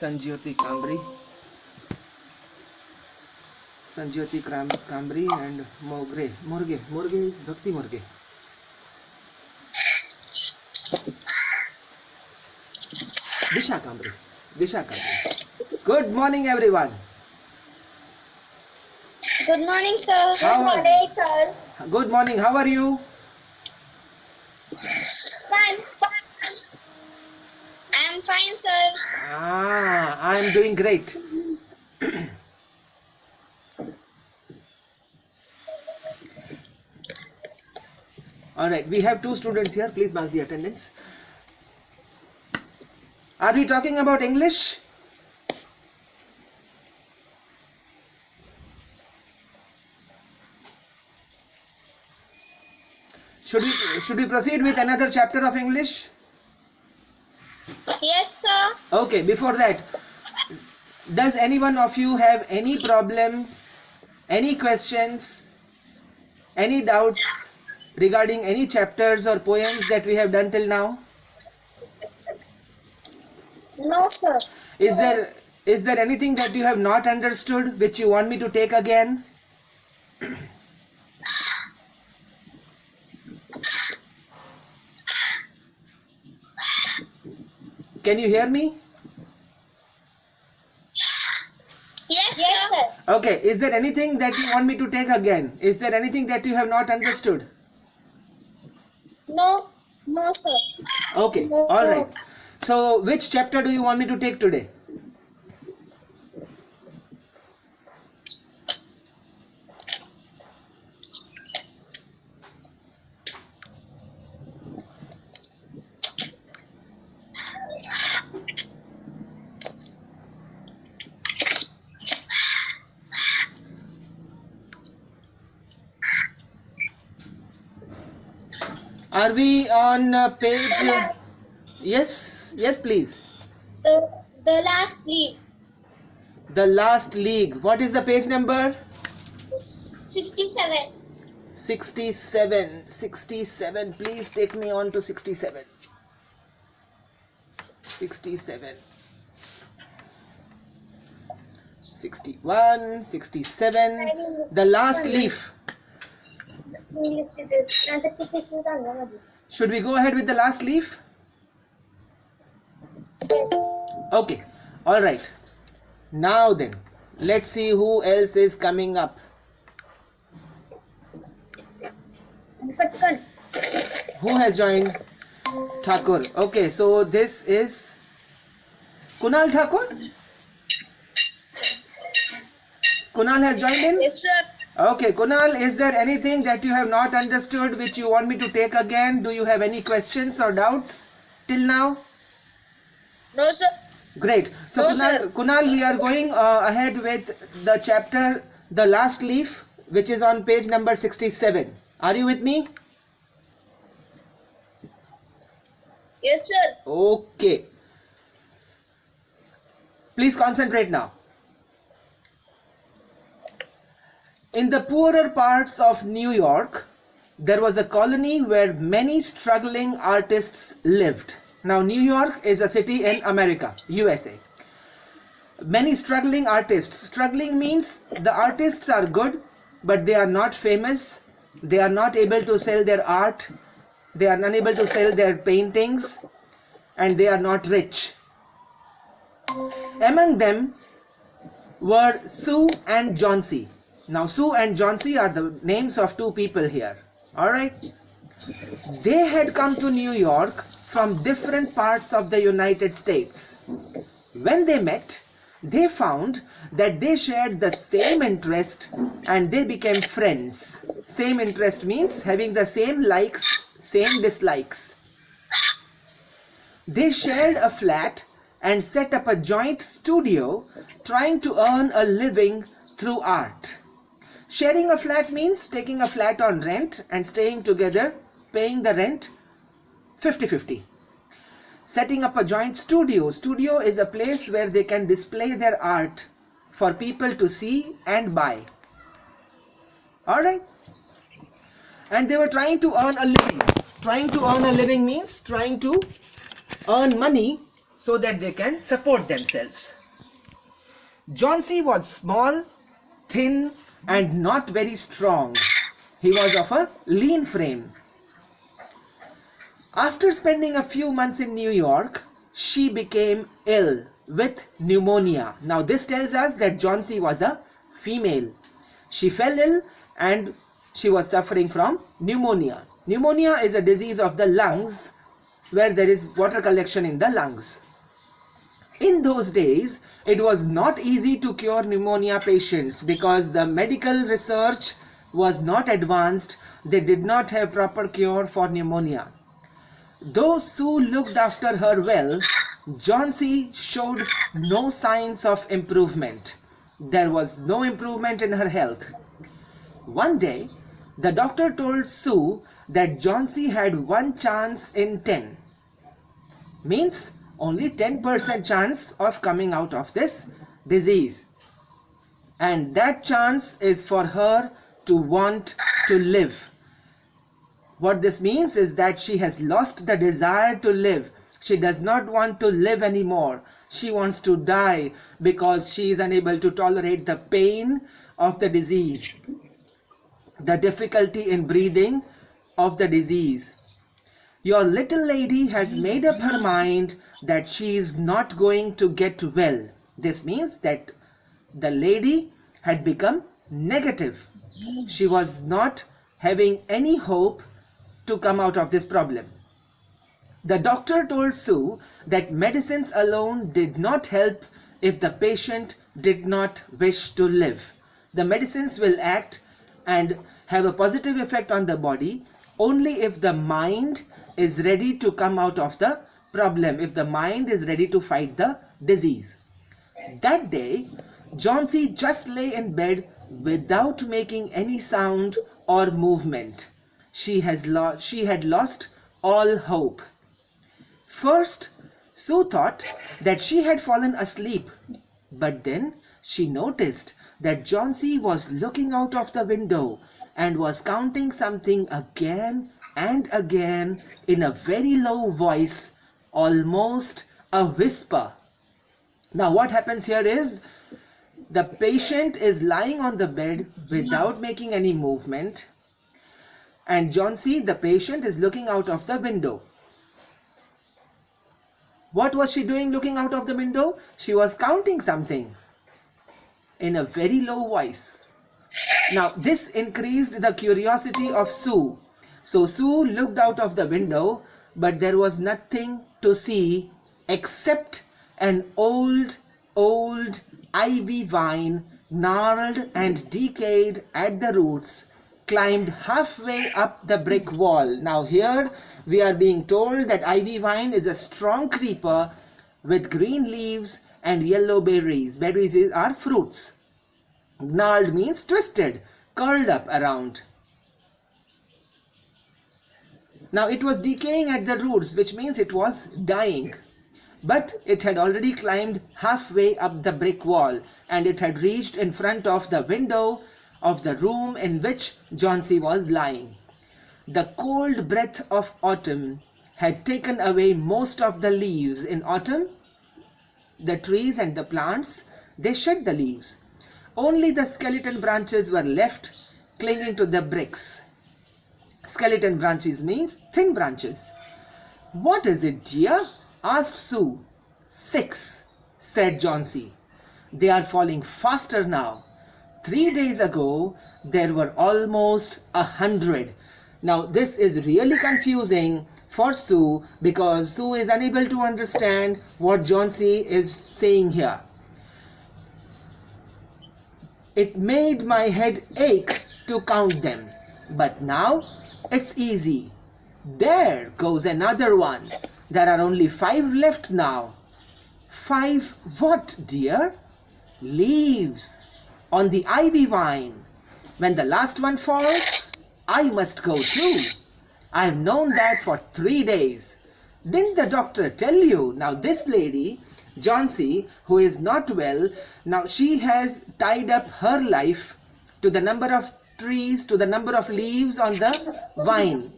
Sanjyoti Kambri. Sanjyoti Kambri and Morge is Bhakti Morge. Disha Kambri. Good morning, everyone. Good morning, sir. Good morning, sir. Good morning. How are you? Fine. I am fine, sir. I am doing great. All right, we have 2 students here. Please mark the attendance. Are we talking about English? Should we proceed with another chapter of English? Yes, sir. Okay, before that, does any one of you have any problems, any questions, any doubts regarding any chapters or poems that we have done till now? No, sir. Is there anything that you have not understood which you want me to take again? Can you hear me? Yes, sir. Okay, is there anything that you want me to take again? Is there anything that you have not understood? No, sir. Okay, No. all right. So, which chapter do you want me to take today? Are we on page? Yes, please. The last leaf. The last league. What is the page number? 67. 67. Please take me on to 67. 67. 61, 67. The last leaf. Should we go ahead with the last leaf? Yes. Okay. All right. Now then, let's see who else is coming up. Who has joined? Thakur. Okay, so this is Kunal Thakur. Kunal has joined in? Yes, sir. Okay, Kunal, is there anything that you have not understood which you want me to take again? Do you have any questions or doubts till now? No, sir. Great. So No, sir. Kunal, we are going ahead with the chapter, The Last Leaf, which is on page number 67. Are you with me? Yes, sir. Okay. Please concentrate now. In the poorer parts of New York, there was a colony where many struggling artists lived. Now, New York is a city in America, USA. Many struggling artists. Struggling means the artists are good, but they are not famous. They are not able to sell their art. They are unable to sell their paintings, and they are not rich. Among them were Sue and Johnsy. Now, Sue and Johnsy are the names of 2 people here. Alright? They had come to New York from different parts of the United States. When they met, they found that they shared the same interest and they became friends. Same interest means having the same likes, same dislikes. They shared a flat and set up a joint studio trying to earn a living through art. Sharing a flat means taking a flat on rent and staying together, paying the rent 50-50. Setting up a joint studio. Studio is a place where they can display their art for people to see and buy. Alright? And they were trying to earn a living. Trying to earn a living means trying to earn money so that they can support themselves. Johnsy was small, thin, and not very strong. He was of a lean frame. After spending a few months in New York, she became ill with pneumonia. Now this tells us that Johnsy was a female. She fell ill and she was suffering from pneumonia. Pneumonia is a disease of the lungs where there is water collection in the lungs. In those days, it was not easy to cure pneumonia patients because the medical research was not advanced. They did not have proper cure for pneumonia. Though Sue looked after her well, Johnsy showed no signs of improvement. There was no improvement in her health. One day, the doctor told Sue that Johnsy had 1 chance in 10. Means only 10% chance of coming out of this disease. And that chance is for her to want to live. What this means is that she has lost the desire to live. She does not want to live anymore. She wants to die because she is unable to tolerate the pain of the disease, the difficulty in breathing of the disease. Your little lady has made up her mind that she is not going to get well. This means that the lady had become negative. She was not having any hope to come out of this problem. The doctor told Sue that medicines alone did not help if the patient did not wish to live. The medicines will act and have a positive effect on the body only if the mind is ready to come out of the problem, if the mind is ready to fight the disease. That day, Johnsy just lay in bed without making any sound or movement. She had lost all hope. First, Sue thought that she had fallen asleep, but then she noticed that Johnsy was looking out of the window and was counting something again and again in a very low voice, almost a whisper. Now what happens here is the patient is lying on the bed without making any movement, and Johnsy, the patient, is looking out of the window. What was she doing looking out of the window? She was counting something in a very low voice. Now this increased the curiosity of Sue. So Sue looked out of the window, but there was nothing to see except an old ivy vine, gnarled and decayed at the roots, climbed halfway up the brick wall. Now here we are being told that ivy vine is a strong creeper with green leaves and yellow berries. Berries are fruits. Gnarled means twisted, curled up around. Now it was decaying at the roots, which means it was dying. But it had already climbed halfway up the brick wall, and it had reached in front of the window of the room in which Johnsy was lying. The cold breath of autumn had taken away most of the leaves. In autumn, the trees and the plants, they shed the leaves. Only the skeleton branches were left clinging to the bricks. Skeleton branches means thin branches. "What is it, dear?" asked Sue. "6, said Johnsy. "They are falling faster now. 3 days ago, there were almost 100. Now this is really confusing for Sue because Sue is unable to understand what Johnsy is saying here. "It made my head ache to count them, but now it's easy. There goes another one. There are only 5 left now." "5 what, dear?" "Leaves on the ivy vine. When the last one falls, I must go too. I've known that for 3 days. Didn't the doctor tell you?" Now this lady, Johnsy, who is not well, now she has tied up her life to the number of trees, to the number of leaves on the vine.